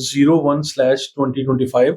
01/2025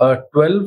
12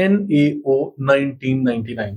NAO 1999।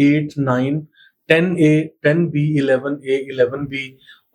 8, 9, 10A, 10B, 11A, 11B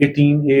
18A,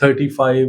35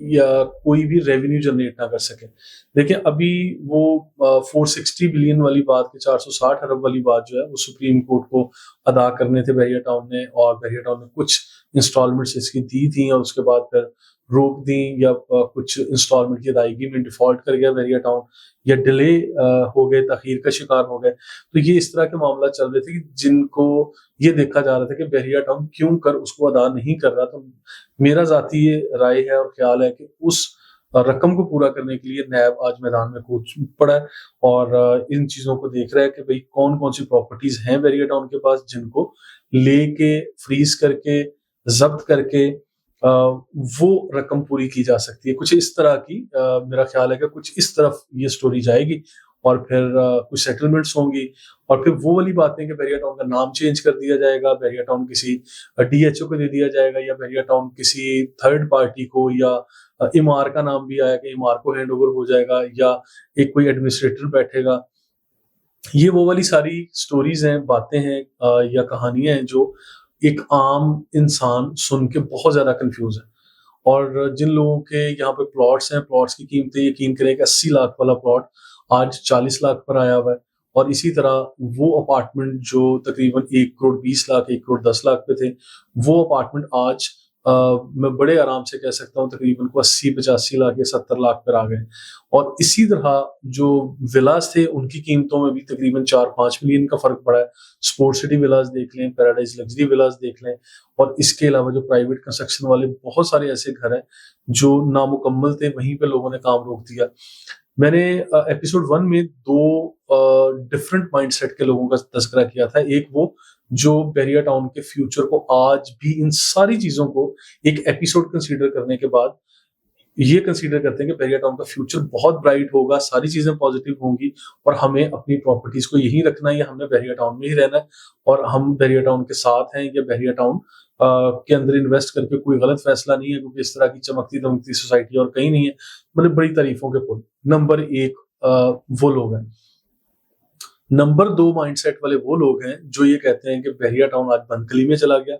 یا کوئی بھی ریونیو جنریٹ نہ کر سکے. دیکھیں ابھی وہ 460 بلین والی بات کہ 460 ارب والی بات جو ہے وہ سپریم کورٹ کو ادا کرنے تھے بحریہ ٹاؤن نے, اور بحریہ ٹاؤن نے کچھ انسٹالمنٹس اس کی دی تھیں اور اس کے بعد پھر روک دیں یا کچھ انسٹالمنٹ کی ادائیگی میں ڈیفالٹ کر گیا بحریہ ٹاؤن یا ڈیلے ہو گئے, تاخیر کا شکار ہو گئے. تو یہ اس طرح کے معاملات چل رہے تھے کہ جن کو یہ دیکھا جا رہا تھا کہ بحریہ ٹاؤن کیوں کر اس کو ادا نہیں کر رہا. تو میرا ذاتی یہ رائے ہے اور خیال ہے کہ اس رقم کو پورا کرنے کے لیے نیب آج میدان میں کود پڑا ہے اور ان چیزوں کو دیکھ رہا ہے کہ بھئی کون کون سی پراپرٹیز ہیں بحریہ ٹاؤن کے پاس جن کو لے کے فریز کر کے ضبط کر کے وہ رقم پوری کی جا سکتی ہے. کچھ اس طرح کی میرا خیال ہے کہ کچھ اس طرف یہ سٹوری جائے گی اور پھر کچھ سیٹلمنٹس ہوں گی اور پھر وہ والی باتیں کہ بحریہ ٹاؤن کا نام چینج کر دیا جائے گا, بحریہ ٹاؤن کسی ڈی ایچ او کو دے دیا جائے گا یا بحریہ ٹاؤن کسی تھرڈ پارٹی کو, یا امار کا نام بھی آیا کہ امار کو ہینڈ اوور ہو جائے گا یا ایک کوئی ایڈمنسٹریٹر بیٹھے گا. یہ وہ والی ساری سٹوریز ہیں, باتیں ہیں یا کہانیاں ہیں جو ایک عام انسان سن کے بہت زیادہ کنفیوز ہے. اور جن لوگوں کے یہاں پہ پلاٹس ہیں, پلاٹس کی قیمتیں یقین کریں کہ 80 لاکھ والا پلاٹ آج 40 لاکھ پر آیا ہوا ہے, اور اسی طرح وہ اپارٹمنٹ جو تقریباً 1 کروڑ 20 لاکھ 1 کروڑ 10 لاکھ پہ تھے, وہ اپارٹمنٹ آج میں بڑے آرام سے کہہ سکتا ہوں تقریباً 80-85 لاکھ یا 70 لاکھ پر آ گئے. اور اسی طرح جو ولاز تھے ان کی قیمتوں میں بھی تقریباً 4-5 ملین کا فرق پڑا ہے. اسپورٹ سٹی ولاز دیکھ لیں, پیراڈائز لگژری ولاز دیکھ لیں, اور اس کے علاوہ جو پرائیویٹ کنسٹرکشن والے بہت سارے ایسے گھر ہیں جو نامکمل تھے, وہیں پہ لوگوں نے کام روک دیا. میں نے ایپیسوڈ 1 میں 2 ڈفرنٹ مائنڈ سیٹ کے لوگوں کا تذکرہ کیا تھا. ایک وہ جو بحریہ ٹاؤن کے فیوچر کو آج بھی ان ساری چیزوں کو ایک ایپیسوڈ کنسیڈر کرنے کے بعد یہ کنسیڈر کرتے ہیں کہ بحریہ ٹاؤن کا فیوچر بہت برائٹ ہوگا, ساری چیزیں پازیٹیو ہوں گی اور ہمیں اپنی پراپرٹیز کو یہی رکھنا ہے یا ہم نے بحریہ ٹاؤن میں ہی رہنا ہے اور ہم بحریہ ٹاؤن کے ساتھ ہیں, یا بحریہ ٹاؤن کے اندر انویسٹ کر کے کوئی غلط فیصلہ نہیں ہے کیونکہ اس طرح کی چمکتی دمکتی سوسائٹی اور کہیں نہیں ہے. مطلب بڑی تعریفوں کے پل. نمبر 1 وہ لوگ ہیں. نمبر 2 مائنڈ سیٹ والے وہ لوگ ہیں جو یہ کہتے ہیں کہ بحریہ ٹاؤن آج بندکلی میں چلا گیا,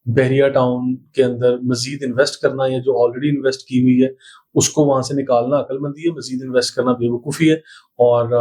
بحریہ ٹاؤن کے اندر مزید انویسٹ کرنا یا جو آلریڈی انویسٹ کی ہوئی ہے اس کو وہاں سے نکالنا عقل مندی ہے, مزید انویسٹ کرنا بے وقوفی ہے, اور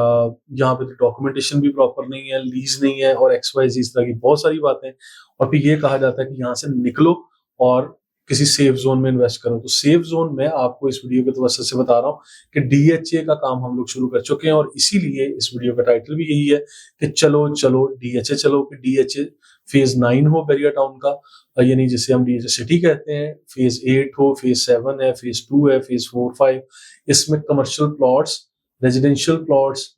یہاں پہ ڈاکومنٹیشن بھی پراپر نہیں ہے, لیز نہیں ہے, اور ایکس وائی زی اس طرح کی بہت ساری باتیں. اور پھر یہ کہا جاتا ہے کہ یہاں سے نکلو اور کسی سیف زون میں انویسٹ کرو. تو سیف زون میں آپ کو اس ویڈیو کے توسط سے بتا رہا ہوں کہ ڈی ایچ اے کا کام ہم لوگ شروع کر چکے ہیں, اور اسی لیے اس ویڈیو کا ٹائٹل بھی یہی ہے کہ چلو چلو ڈی ایچ اے چلو, کہ ڈی ایچ اے فیز 9 ہو بحریہ ٹاؤن کا, یعنی جسے ہم ڈی ایچ اے سٹی کہتے ہیں, فیز 8 ہو, فیز 7 ہے, فیز 2 ہے, فیز 4-5. اس میں کمرشل پلاٹس, ریزیڈینشیل پلاٹس,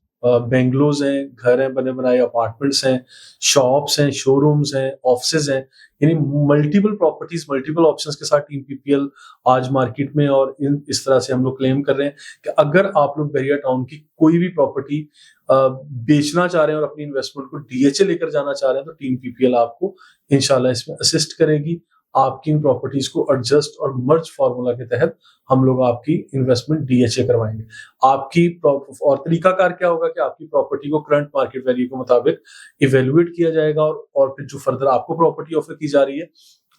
بینگلوز ہیں, گھر ہیں بنے بنائے, اپارٹمنٹس ہیں, شاپس ہیں, شو رومز ہیں, آفسز ہیں, یعنی ملٹیپل پراپرٹیز, ملٹیپل آپشنز کے ساتھ ٹیم پی پی ایل آج مارکیٹ میں. اور اس طرح سے ہم لوگ کلیم کر رہے ہیں کہ اگر آپ لوگ بحریہ ٹاؤن کی کوئی بھی پراپرٹی بیچنا چاہ رہے ہیں اور اپنی انویسٹمنٹ کو ڈی ایچ اے لے کر جانا چاہ رہے ہیں تو ٹیم پی پی ایل آپ کو انشاءاللہ اس میں اسسٹ کرے گی. آپ کی ان پراپرٹیز کو ایڈجسٹ اور مرج فارمولا کے تحت ہم لوگ آپ کی انویسٹمنٹ ڈی ایچ اے کروائیں گے. آپ کی اور طریقہ کار کیا ہوگا کہ آپ کی پراپرٹی کو کرنٹ مارکیٹ ویلیو کے مطابق ایویلویٹ کیا جائے گا, اور پھر جو فردر آپ کو پراپرٹی آفر کی جا رہی ہے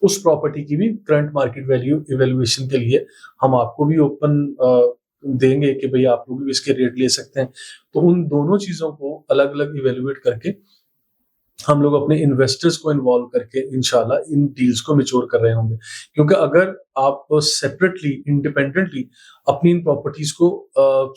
اس پراپرٹی کی بھی کرنٹ مارکیٹ ویلیو ایویلویشن کے لیے ہم آپ کو بھی اوپن دیں گے کہ بھئی آپ لوگ بھی اس کے ریٹ لے سکتے ہیں. تو ان دونوں چیزوں کو الگ الگ ایویلویٹ کر کے ہم لوگ اپنے انویسٹرز کو انوالو کر کے انشاءاللہ ان ڈیلز کو میچور کر رہے ہوں گے. کیونکہ اگر آپ سیپریٹلی انڈیپینڈنٹلی اپنی ان پراپرٹیز کو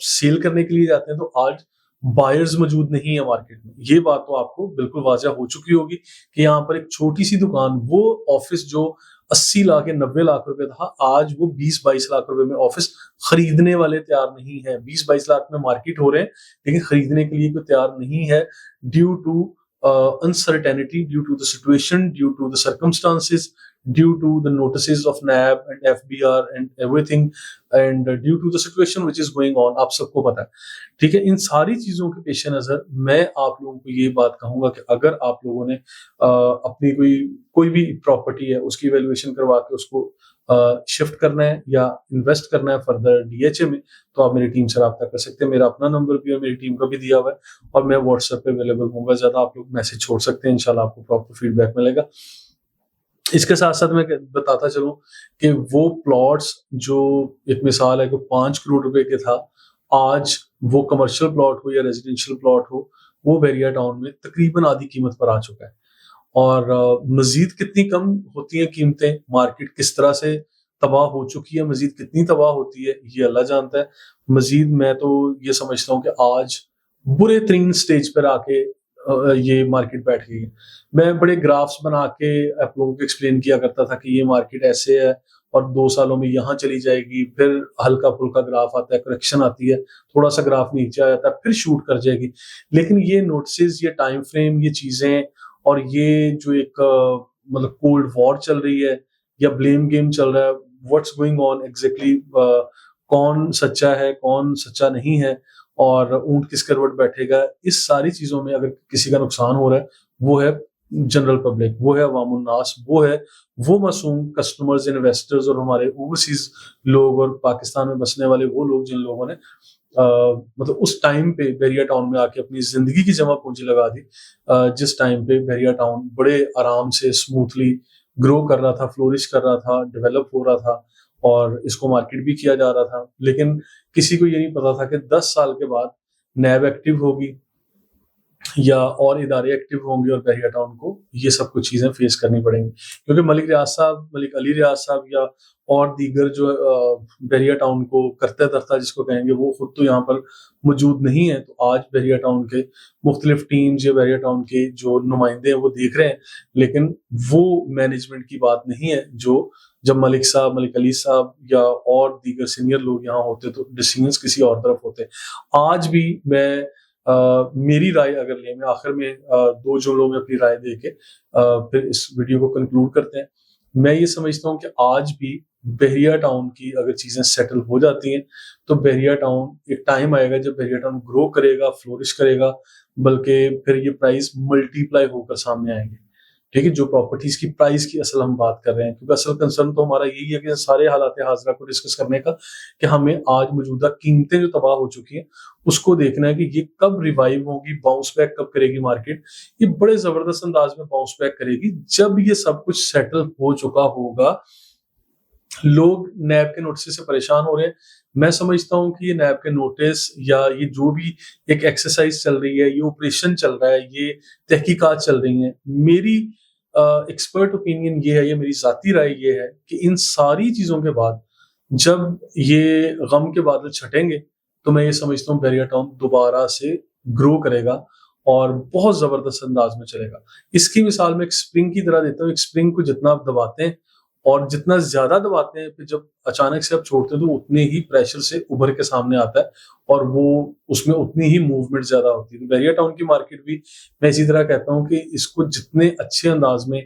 سیل کرنے کے لیے جاتے ہیں تو آج بائرز موجود نہیں ہے مارکیٹ میں. یہ بات تو آپ کو بالکل واضح ہو چکی ہوگی کہ یہاں پر ایک چھوٹی سی دکان, وہ آفس جو 80 لاکھ یا 90 لاکھ روپے تھا, آج وہ 20-22 لاکھ روپے میں آفس خریدنے والے تیار نہیں ہے. 20-22 لاکھ میں مارکیٹ ہو رہے ہیں لیکن خریدنے کے لیے کوئی تیار نہیں ہے, due to uncertainty, due to the situation, due to the circumstances, due to the notices of NAB and FBR and everything, and due to the situation which is going on. آپ سب کو پتا ہے, ٹھیک ہے. ان ساری چیزوں کے پیش نظر میں آپ لوگوں کو یہ بات کہوں گا کہ اگر آپ لوگوں نے اپنی کوئی بھی پراپرٹی ہے اس کی ویلیویشن کروا کے اس کو شفٹ کرنا ہے یا انویسٹ کرنا ہے فردر ڈی ایچ اے میں, تو آپ میری ٹیم سے رابطہ کر سکتے ہیں. میرا اپنا نمبر بھی اور میری ٹیم کا بھی دیا ہوا ہے, اور میں واٹس ایپ پہ اویلیبل ہوں گا. زیادہ آپ لوگ میسج چھوڑ سکتے ہیں, انشاءاللہ آپ کو پراپر فیڈ بیک ملے گا. اس کے ساتھ ساتھ میں بتاتا چلوں کہ وہ پلاٹس جو ایک مثال ہے کہ 5 کروڑ روپے کے تھا، آج وہ کمرشل پلاٹ ہو یا ریزیڈینشیل پلاٹ ہو، وہ بحریہ ٹاؤن میں تقریباً آدھی قیمت پر آ چکا ہے. اور مزید کتنی کم ہوتی ہیں قیمتیں، مارکیٹ کس طرح سے تباہ ہو چکی ہے، مزید کتنی تباہ ہوتی ہے یہ اللہ جانتا ہے. مزید میں تو یہ سمجھتا ہوں کہ آج برے ترین سٹیج پر آ کے یہ مارکیٹ بیٹھ گئی ہے. میں بڑے گرافس بنا کے آپ لوگوں کو ایکسپلین کیا کرتا تھا کہ یہ مارکیٹ ایسے ہے اور 2 سالوں میں یہاں چلی جائے گی، پھر ہلکا پھلکا گراف آتا ہے، کریکشن آتی ہے، تھوڑا سا گراف نیچے آ جاتا ہے، پھر شوٹ کر جائے گی. لیکن یہ نوٹسز، یہ ٹائم فریم، یہ چیزیں اور یہ جو ایک مطلب کولڈ وار چل رہی ہے یا بلیم گیم چل رہا ہے، واٹس گوئنگ آن ایگزیکٹلی، کون سچا ہے کون سچا نہیں ہے اور اونٹ کس کروٹ بیٹھے گا، اس ساری چیزوں میں اگر کسی کا نقصان ہو رہا ہے وہ ہے جنرل پبلک، وہ ہے عوام الناس، وہ ہے وہ معصوم کسٹمرز، انویسٹرز اور ہمارے اوورسیز لوگ اور پاکستان میں بسنے والے وہ لوگ جن لوگوں نے مطلب اس ٹائم پہ بحریہ ٹاؤن میں آ کے اپنی زندگی کی جمع پونجی لگا دی، جس ٹائم پہ بحریہ ٹاؤن بڑے آرام سے اسموتھلی گرو کر رہا تھا، فلورش کر رہا تھا، ڈیولپ ہو رہا تھا اور اس کو مارکیٹ بھی کیا جا رہا تھا. لیکن کسی کو یہ نہیں پتا تھا کہ 10 سال کے بعد نیب ایکٹیو ہوگی یا اور ادارے ایکٹیو ہوں گے اور بحریہ ٹاؤن کو یہ سب کچھ چیزیں فیس کرنی پڑیں گی. کیونکہ ملک ریاض صاحب، ملک علی ریاض صاحب یا اور دیگر جو بحریہ ٹاؤن کو کرتے درتا جس کو کہیں گے، وہ خود تو یہاں پر موجود نہیں ہے. تو آج بحریہ ٹاؤن کے مختلف ٹیمز یا بحریہ ٹاؤن کے جو نمائندے ہیں وہ دیکھ رہے ہیں، لیکن وہ مینجمنٹ کی بات نہیں ہے جو جب ملک صاحب، ملک علی صاحب یا اور دیگر سینئر لوگ یہاں ہوتے تو ڈیسیژنز کسی اور طرف ہوتے. آج بھی میں میری رائے اگر لیں، میں آخر میں 2 جملوں میں اپنی رائے دے کے پھر اس ویڈیو کو کنکلوڈ کرتے ہیں. میں یہ سمجھتا ہوں کہ آج بھی بحریہ ٹاؤن کی اگر چیزیں سیٹل ہو جاتی ہیں تو بحریہ ٹاؤن ایک ٹائم آئے گا جب بحریہ ٹاؤن گرو کرے گا، فلورش کرے گا، بلکہ پھر یہ پرائز ملٹی پلائی ہو کر سامنے آئیں گے. ٹھیک ہے، جو پراپرٹیز کی پرائز کی اصل ہم بات کر رہے ہیں، کیونکہ اصل کنسرن تو ہمارا یہی ہے کہ سارے حالات حاضرہ کو ڈسکس کرنے کا کہ ہمیں آج موجودہ قیمتیں جو تباہ ہو چکی ہیں اس کو دیکھنا ہے کہ یہ کب ریوائیو ہوگی، باؤنس بیک کب کرے گی مارکیٹ. یہ بڑے زبردست انداز میں باؤنس بیک کرے گی جب یہ سب کچھ سیٹل ہو چکا ہوگا. لوگ نیب کے نوٹس سے پریشان ہو رہے ہیں. میں سمجھتا ہوں کہ یہ نیب کے نوٹس یا یہ جو بھی ایک ایکسرسائز چل رہی ہے، یہ آپریشن چل رہا ہے، یہ تحقیقات چل رہی ہیں، میری ایکسپرٹ اوپینین یہ ہے، یہ میری ذاتی رائے یہ ہے کہ ان ساری چیزوں کے بعد جب یہ غم کے بادل چھٹیں گے تو میں یہ سمجھتا ہوں بحریہ ٹاؤن دوبارہ سے گرو کرے گا اور بہت زبردست انداز میں چلے گا. اس کی مثال میں ایک اسپرنگ کی طرح دیتا ہوں. ایک اسپرنگ کو جتنا آپ دباتے ہیں اور جتنا زیادہ دباتے ہیں، پھر جب اچانک سے آپ چھوڑتے ہیں تو اتنے ہی پریشر سے ابھر کے سامنے آتا ہے اور وہ اس میں اتنی ہی موومنٹ زیادہ ہوتی ہے. بحریہ ٹاؤن کی مارکیٹ بھی میں اسی طرح کہتا ہوں کہ اس کو جتنے اچھے انداز میں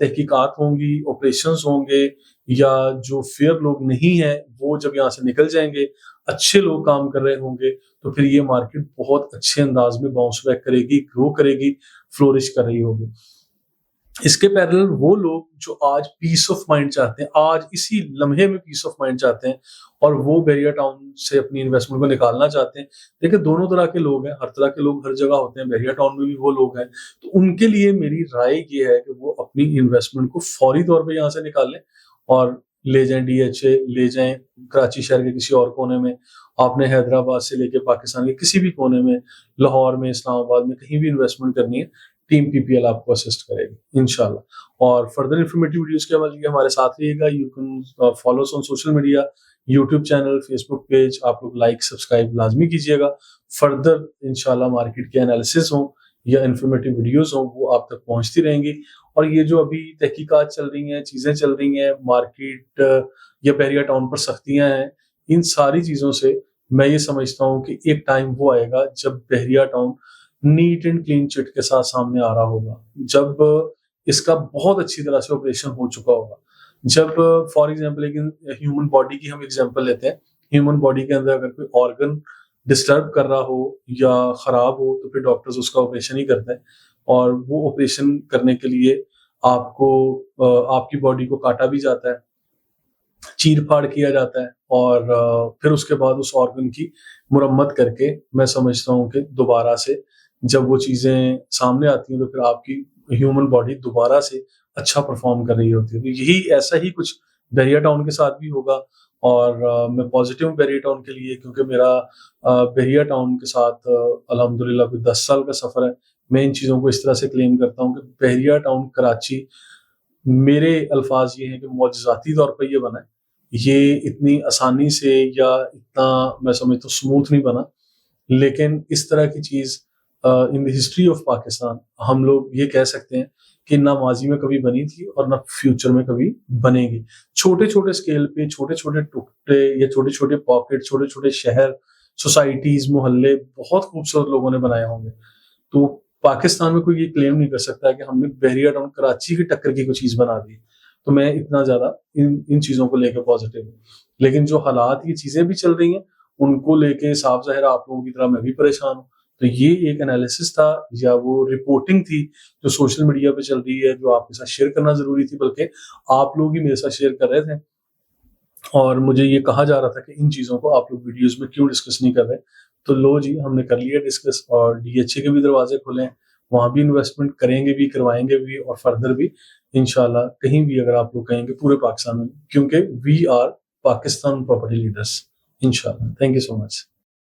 تحقیقات ہوں گی، آپریشنز ہوں گے، یا جو فیئر لوگ نہیں ہیں وہ جب یہاں سے نکل جائیں گے، اچھے لوگ کام کر رہے ہوں گے، تو پھر یہ مارکیٹ بہت اچھے انداز میں باؤنس بیک کرے گی، گرو کرے گی، فلورش کر رہی ہوگی. اس کے پیرل وہ لوگ جو آج پیس آف مائنڈ چاہتے ہیں، آج اسی لمحے میں پیس آف مائنڈ چاہتے ہیں اور وہ بحریہ ٹاؤن سے اپنی انویسٹمنٹ کو نکالنا چاہتے ہیں. دیکھیں، دونوں طرح کے لوگ ہیں، ہر طرح کے لوگ ہر جگہ ہوتے ہیں، بحریہ ٹاؤن میں بھی وہ لوگ ہیں. تو ان کے لیے میری رائے یہ ہے کہ وہ اپنی انویسٹمنٹ کو فوری طور پہ یہاں سے نکال لیں اور لے جائیں ڈی ایچ اے، لے جائیں کراچی شہر کے کسی اور کونے میں. آپ نے حیدرآباد سے لے کے پاکستان کے کسی بھی کونے میں، لاہور میں، اسلام آباد میں کہیں بھی انویسٹمنٹ کرنی ہے، ٹیم پی پی ایل آپ کو اسسٹ کرے گی انشاءاللہ. اور فردر انفارمیٹیو ویڈیوز کے لیے ہمارے ساتھ رہیے گا. You can follow us on social media, YouTube channel, Facebook page. آپ لوگ لائک سبسکرائب لازمی کیجیے گا. فردر انشاءاللہ مارکیٹ کے انالیسس ہوں یا انفارمیٹیو ویڈیوز ہوں وہ آپ تک پہنچتی رہیں گی. اور یہ جو ابھی تحقیقات چل رہی ہیں، چیزیں چل رہی ہیں، مارکیٹ یا بحریہ ٹاؤن پر سختیاں ہیں، ان ساری چیزوں سے میں یہ سمجھتا ہوں کہ ایک ٹائم وہ آئے گا جب Bahria Town net and clean chit کے ساتھ سامنے آ رہا ہوگا، جب اس کا بہت اچھی طرح سے آپریشن ہو چکا ہوگا. جب فار ایگزامپل لیکن ہیومن باڈی کی ہم ایگزامپل لیتے ہیں، ہیومن باڈی کے اندر اگر کوئی آرگن ڈسٹرب کر رہا ہو یا خراب ہو تو پھر ڈاکٹرز اس کا آپریشن ہی کرتے ہیں. اور وہ آپریشن کرنے کے لیے آپ کو آپ کی باڈی کو کاٹا بھی جاتا ہے، چیر پھاڑ کیا جاتا ہے، اور پھر اس کے بعد اس آرگن کی مرمت کر کے میں سمجھتا ہوں کہ دوبارہ سے جب وہ چیزیں سامنے آتی ہیں تو پھر آپ کی ہیومن باڈی دوبارہ سے اچھا پرفارم کر رہی ہوتی ہے. تو یہی ایسا ہی کچھ بحریہ ٹاؤن کے ساتھ بھی ہوگا, اور میں پازیٹیو ہوں بحریہ ٹاؤن کے لیے, کیونکہ میرا بحریہ ٹاؤن کے ساتھ الحمدللہ کوئی 10 سال کا سفر ہے. میں ان چیزوں کو اس طرح سے کلیم کرتا ہوں کہ بحریہ ٹاؤن کراچی میرے الفاظ یہ ہیں کہ معجزاتی طور پر یہ بنا ہے. یہ اتنی آسانی سے یا اتنا میں سمجھتا ہوں اسموتھ نہیں بنا, لیکن اس طرح کی چیز ان دی ہسٹری آف پاکستان ہم لوگ یہ کہہ سکتے ہیں کہ نہ ماضی میں کبھی بنی تھی اور نہ فیوچر میں کبھی بنے گی. چھوٹے چھوٹے اسکیل پہ چھوٹے چھوٹے ٹکڑے یا چھوٹے چھوٹے پاکٹ, چھوٹے چھوٹے شہر, سوسائٹیز, محلے بہت خوبصورت لوگوں نے بنائے ہوں گے. تو پاکستان میں کوئی یہ کلیم نہیں کر سکتا کہ ہم نے بحریہ ٹاؤن کراچی کی ٹکر کی کوئی چیز بنا دی. تو میں اتنا زیادہ ان چیزوں کو لے کے پازیٹیو ہوں. لیکن جو حالات کی چیزیں بھی چل رہی ہیں ان کو لے کے صاف ظاہر آپ لوگوں کی طرح میں بھی پریشان ہوں. تو یہ ایک انالیسس تھا یا وہ رپورٹنگ تھی جو سوشل میڈیا پہ چل رہی ہے, جو آپ کے ساتھ شیئر کرنا ضروری تھی, بلکہ آپ لوگ ہی میرے ساتھ شیئر کر رہے تھے. اور مجھے یہ کہا جا رہا تھا کہ ان چیزوں کو آپ لوگ ویڈیوز میں کیوں ڈسکس نہیں کر رہے. تو لو جی, ہم نے کر لیا ڈسکس, اور DHA کے بھی دروازے کھلے ہیں, وہاں بھی انویسٹمنٹ کریں گے بھی, کروائیں گے بھی, اور فردر بھی انشاءاللہ کہیں بھی اگر آپ لوگ کہیں گے پورے پاکستان میں, کیونکہ we are Pakistan property leaders انشاءاللہ. Thank you so much.